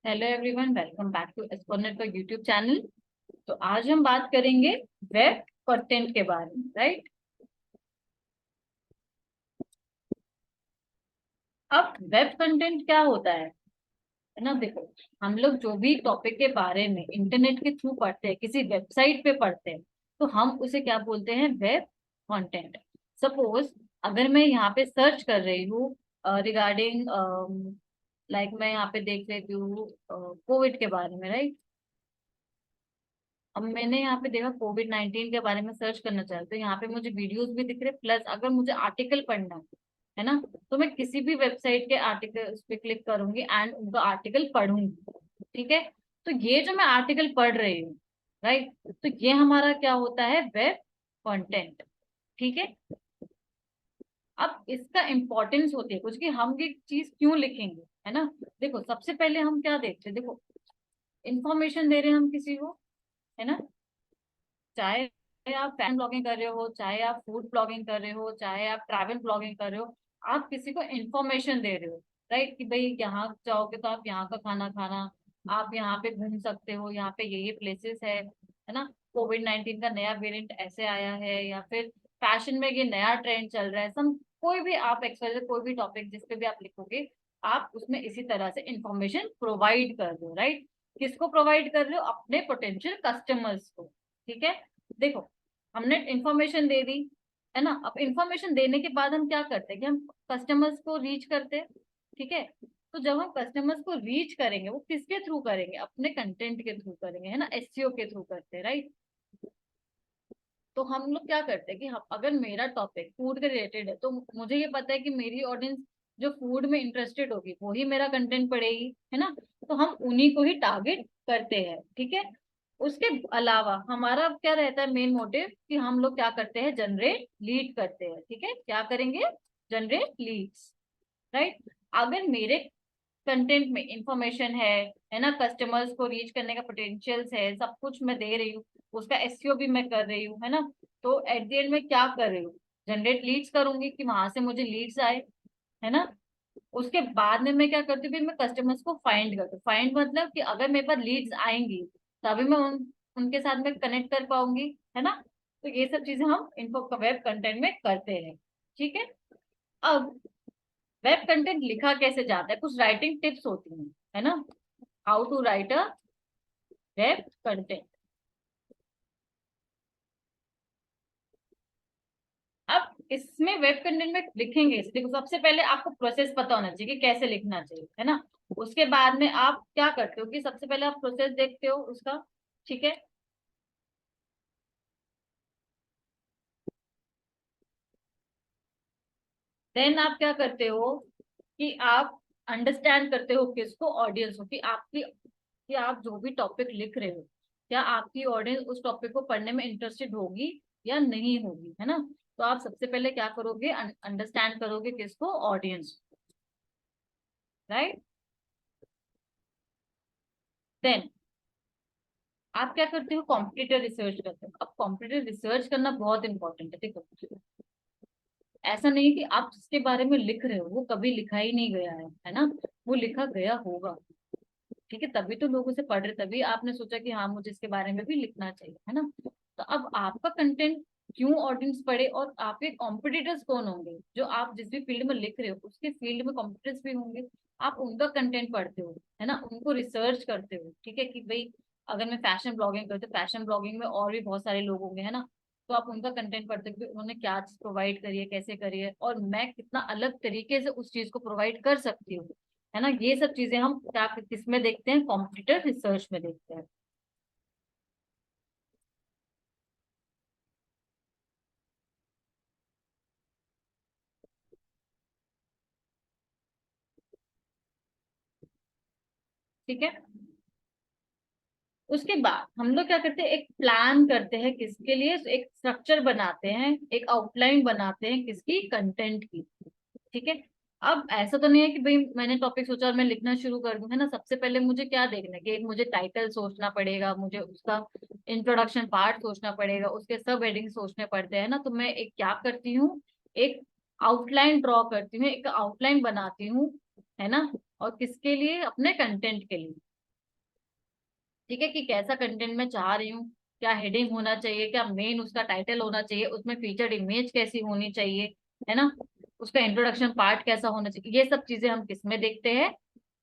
Hello everyone, welcome back to एस्पोनेट का YouTube channel. तो आज हम बात करेंगे वेब कंटेंट के बारे में, राइट। अब वेब कंटेंट क्या होता है ना। देखो, हम लोग जो भी टॉपिक के बारे में इंटरनेट के थ्रू पढ़ते हैं, किसी वेबसाइट पे पढ़ते हैं, तो हम उसे क्या बोलते हैं? Web content. सपोज अगर मैं यहाँ पे सर्च कर रही हूँ रिगार्डिंग, लाइक मैं यहाँ पे देख लेती हूँ कोविड के बारे में, राइट। अब मैंने यहाँ पे देखा कोविड 19 के बारे में सर्च करना चाहती हूँ, तो यहाँ पे मुझे वीडियोस भी दिख रहे, प्लस अगर मुझे आर्टिकल पढ़ना है ना, तो मैं किसी भी वेबसाइट के आर्टिकल उस पर क्लिक करूंगी एंड उनका आर्टिकल पढ़ूंगी। ठीक है। तो ये जो मैं आर्टिकल पढ़ रही हूँ, राइट, तो ये हमारा क्या होता है? Web content. ठीक है। अब इसका इम्पोर्टेंस होती है कुछ कि हम ये चीज क्यों लिखेंगे, है ना। देखो, सबसे पहले हम क्या देखते हैं? देखो, इंफॉर्मेशन दे रहे हैं हम किसी को, है ना। चाहे आप फैशन ब्लॉगिंग कर रहे हो, चाहे आप फूड ब्लॉगिंग कर रहे हो, चाहे आप ट्रैवल ब्लॉगिंग कर रहे हो, आप किसी को इंफॉर्मेशन दे रहे हो, राइट। कि भाई यहाँ जाओगे तो आप यहाँ का खाना खाना, आप यहाँ पे घूम सकते हो, यहाँ पे ये प्लेसेस है ना। कोविड 19 का नया वेरिएंट ऐसे आया है, या फिर फैशन में ये नया ट्रेंड चल रहा है, सम कोई भी आप एक्सवाइजेड कोई भी टॉपिक जिस पे भी आप लिखोगे, आप उसमें इसी तरह से इंफॉर्मेशन प्रोवाइड कर रहे हो, राइट। किसको प्रोवाइड कर रहे हो? अपने पोटेंशियल कस्टमर्स को। ठीक है। देखो, हमने इंफॉर्मेशन दे दी, है ना। अब इंफॉर्मेशन देने के बाद हम क्या करते हैं कि हम कस्टमर्स को रीच करते हैं। ठीक है। तो जब हम कस्टमर्स को रीच करेंगे, वो किसके थ्रू करेंगे? अपने कंटेंट के थ्रू करेंगे, है ना, एसईओ के थ्रू करते हैं, राइट। तो हम लोग क्या करते हैं कि हम, अगर मेरा टॉपिक फूड के रिलेटेड है, तो मुझे ये पता है कि मेरी ऑडियंस जो फूड में इंटरेस्टेड होगी वो ही मेरा कंटेंट पढ़ेगी, है ना। तो हम उन्हीं को ही टारगेट करते हैं। ठीक है। उसके अलावा हमारा क्या रहता है मेन मोटिव? कि हम लोग क्या करते हैं? जनरेट लीड करते हैं। ठीक है। क्या करेंगे? Generate Leeds, right. अगर मेरे कंटेंट में इंफॉर्मेशन है ना, कस्टमर्स को रीच करने का पोटेंशियल्स है, सब कुछ मैं दे रही हूँ, उसका एसईओ भी मैं कर रही हूँ, है ना। तो एट द एंड में क्या कर रही हूँ? जनरेट लीड्स करूंगी कि वहां से मुझे लीड्स आए, है ना। उसके बाद में मैं क्या करती हूँ? फिर मैं कस्टमर्स को फाइंड करती हूँ। फाइंड मतलब कि अगर मेरे पास लीड्स आएंगी तभी मैं उनके साथ में कनेक्ट कर पाऊंगी, है ना। तो ये सब चीजें हम इन्फो वेब कंटेंट में करते हैं। ठीक है। अब वेब कंटेंट लिखा कैसे जाता है? कुछ राइटिंग टिप्स होती हैं, है ना। How to write a web content. अब इसमें वेब कंटेंट में लिखेंगे, देखो सबसे पहले आपको प्रोसेस पता होना चाहिए कि कैसे लिखना चाहिए, है ना। उसके बाद में आप क्या करते हो कि सबसे पहले आप प्रोसेस देखते हो उसका। ठीक है। देन आप क्या करते हो कि आप अंडरस्टैंड करते हो किसको? ऑडियंस को। कि आप जो भी टॉपिक लिख रहे हो, क्या आपकी ऑडियंस उस टॉपिक को पढ़ने में इंटरेस्टेड होगी या नहीं होगी, है ना। तो आप सबसे पहले क्या करोगे? अंडरस्टैंड करोगे किसको? Audience, right. देन आप क्या करते हो? कॉम्पिटिटर रिसर्च करते हो। अब कॉम्पिटिटर रिसर्च करना बहुत इंपॉर्टेंट है। देखो, ऐसा नहीं है कि आप जिसके बारे में लिख रहे हो वो कभी लिखा ही नहीं गया है ना। वो लिखा गया होगा। ठीक है। तभी तो लोग उसे पढ़ रहे, तभी आपने सोचा कि हाँ मुझे इसके बारे में भी लिखना चाहिए, है ना। तो अब आपका कंटेंट क्यों ऑडियंस पढ़े, और आपके कॉम्पिटिटर्स कौन होंगे? जो आप जिस भी फील्ड में लिख रहे हो उसके फील्ड में कॉम्पिटिटर्स भी होंगे। आप उनका कंटेंट पढ़ते हो, है ना, उनको रिसर्च करते हो। ठीक है। कि भाई अगर मैं फैशन ब्लॉगिंग करती हूँ, फैशन ब्लॉगिंग में और भी बहुत सारे लोग होंगे, है ना। तो आप उनका कंटेंट पढ़ते हो कि उन्होंने क्या चीज प्रोवाइड करी है, कैसे करी है, और मैं कितना अलग तरीके से उस चीज को प्रोवाइड कर सकती हूँ, है ना। ये सब चीजें हम क्या किसमें देखते हैं? कॉम्पिटिटर रिसर्च में देखते हैं। ठीक है। उसके बाद हम लोग क्या करते हैं? एक प्लान करते हैं किसके लिए, एक स्ट्रक्चर बनाते हैं, एक आउटलाइन बनाते हैं किसकी? कंटेंट की। ठीक है। अब ऐसा तो नहीं है कि भाई मैंने टॉपिक सोचा और मैं लिखना शुरू कर दूं, है ना। सबसे पहले मुझे क्या देखना है कि एक मुझे टाइटल सोचना पड़ेगा, मुझे उसका इंट्रोडक्शन पार्ट सोचना पड़ेगा, उसके सब हेडिंग सोचने पड़ते हैं ना। तो मैं एक क्या करती हूँ? एक आउटलाइन ड्रॉ करती हूँ, एक आउटलाइन बनाती हूँ, है ना। और किसके लिए? अपने कंटेंट के लिए। ठीक है, कि कैसा कंटेंट मैं चाह रही हूँ, क्या हेडिंग होना चाहिए, क्या मेन उसका टाइटल होना चाहिए, उसमें फीचर्ड इमेज कैसी होनी चाहिए, है ना, उसका इंट्रोडक्शन पार्ट कैसा होना चाहिए, ये सब चीजें हम किसमें देखते हैं,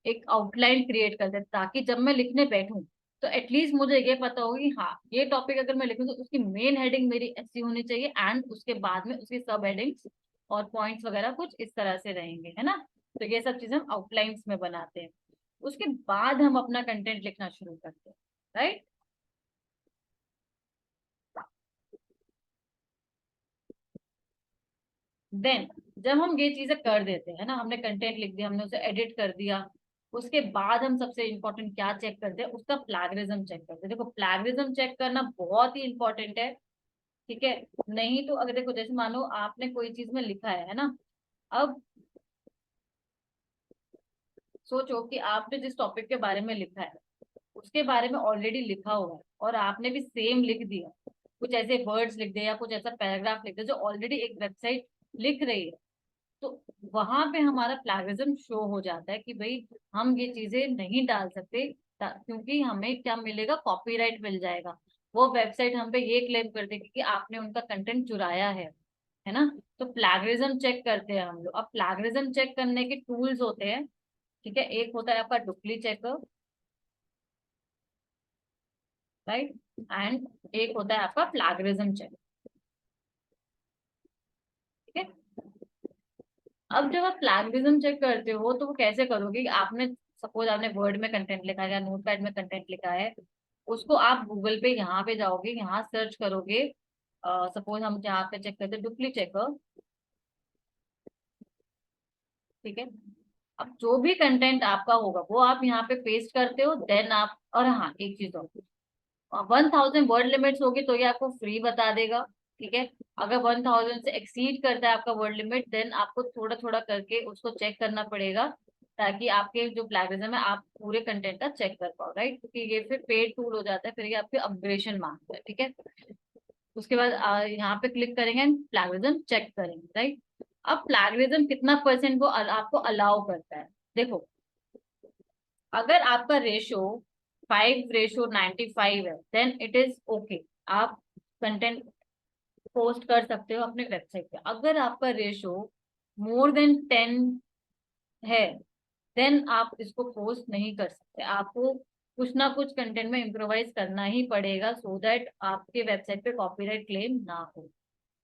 एक आउटलाइन क्रिएट करते हैं, ताकि जब मैं लिखने बैठूं तो एटलीस्ट मुझे ये पता होगी, हाँ ये टॉपिक अगर मैं लिखूं तो उसकी मेन हेडिंग मेरी ऐसी होनी चाहिए, एंड उसके बाद में उसकी सब हेडिंग्स और पॉइंट्स वगैरह कुछ इस तरह से रहेंगे, है ना। तो ये सब चीजें हम आउटलाइंस में बनाते हैं, उसके बाद हम अपना कंटेंट लिखना शुरू करते हैं, राइट। देन जब हम ये चीजें कर देते हैं ना, हमने कंटेंट लिख दिया, हमने उसे एडिट कर दिया, उसके बाद हम सबसे इंपॉर्टेंट क्या चेक करते हैं, उसका प्लैगरिज्म चेक करते हैं। देखो प्लैगरिज्म चेक करना बहुत ही इंपॉर्टेंट है, ठीक है। नहीं तो अगर देखो, जैसे मान लो आपने कोई चीज में लिखा है ना, अब सोचो कि आपने जिस टॉपिक के बारे में लिखा है उसके बारे में ऑलरेडी लिखा हुआ है, और आपने भी सेम लिख दिया, कुछ ऐसे वर्ड्स लिख दिए या कुछ ऐसा पैराग्राफ लिख दिया जो ऑलरेडी एक वेबसाइट लिख रही है, तो वहां पे हमारा प्लैगियरिज्म शो हो जाता है कि भाई हम ये चीजें नहीं डाल सकते, क्योंकि हमें क्या मिलेगा, कॉपीराइट मिल जाएगा। वो वेबसाइट हम पे ये क्लेम कर देगी कि आपने उनका कंटेंट चुराया है ना। तो प्लैगियरिज्म चेक करते हैं हम लोग। अब प्लैगियरिज्म चेक करने के टूल्स होते हैं, ठीक है। एक होता है आपका डुप्ली चेकर, राइट, एंड एक होता है आपका प्लैगियरिज्म चेक, ठीक है। अब जब आप प्लैगियरिज्म चेक करते हो तो वो कैसे करोगे, कि आपने सपोज आपने वर्ड में कंटेंट लिखा है या नोटपैड में कंटेंट लिखा है, उसको आप गूगल पे यहाँ पे जाओगे, यहाँ सर्च करोगे, सपोज हम यहाँ पे चेक करते हैं डुप्ली चेकर, ठीक है। अब जो भी कंटेंट आपका होगा वो आप यहाँ पे पेस्ट करते हो, देन आप, और हाँ एक चीज और, 1000 वर्ड लिमिट्स होगी तो ये आपको फ्री बता देगा, ठीक है। अगर 1000 से एक्सीड करता है आपका वर्ड लिमिट, देन आपको थोड़ा थोड़ा करके उसको चेक करना पड़ेगा, ताकि आपके जो प्लैगियरिज्म है आप पूरे कंटेंट का चेक कर पाओ, राइट, क्योंकि ये फिर पेड टूल हो जाता है, फिर ये आपके अपग्रेडेशन मांगता है, ठीक है। उसके बाद यहाँ पे क्लिक करेंगे एंड प्लैगियरिज्म चेक करेंगे, राइट। अब प्लैगियरिज्म कितना परसेंट वो आपको अलाउ करता है, देखो अगर आपका रेशो 5:95 है, देन इट इज ओके, आप कंटेंट पोस्ट कर सकते हो अपने वेबसाइट पे। अगर आपका रेशो more than 10 है, देन आप इसको पोस्ट नहीं कर सकते, आपको कुछ ना कुछ कंटेंट में इम्प्रोवाइज करना ही पड़ेगा, सो दैट आपके वेबसाइट पे कॉपीराइट क्लेम ना हो,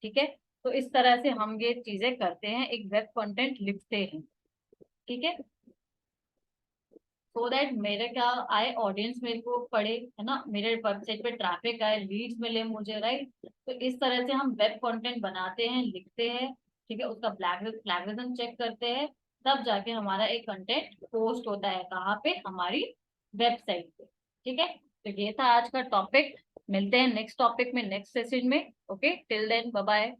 ठीक है। तो इस तरह से हम ये चीजें करते हैं, एक वेब कंटेंट लिखते हैं, ठीक है, सो दैट मेरे क्या आए, ऑडियंस मेरे को पढ़े, है ना, मेरे वेबसाइट पे ट्रैफिक आए, लीड्स मिले मुझे, राइट। तो इस तरह से हम वेब कंटेंट बनाते हैं, लिखते हैं, ठीक है, उसका प्लैगियरिज्म चेक करते हैं, तब जाके हमारा एक कंटेंट पोस्ट होता है, कहाँ पे, हमारी वेबसाइट पे, ठीक है। तो ये था आज का टॉपिक, मिलते हैं नेक्स्ट टॉपिक में, नेक्स्ट सेशन में, okay, till then bye bye.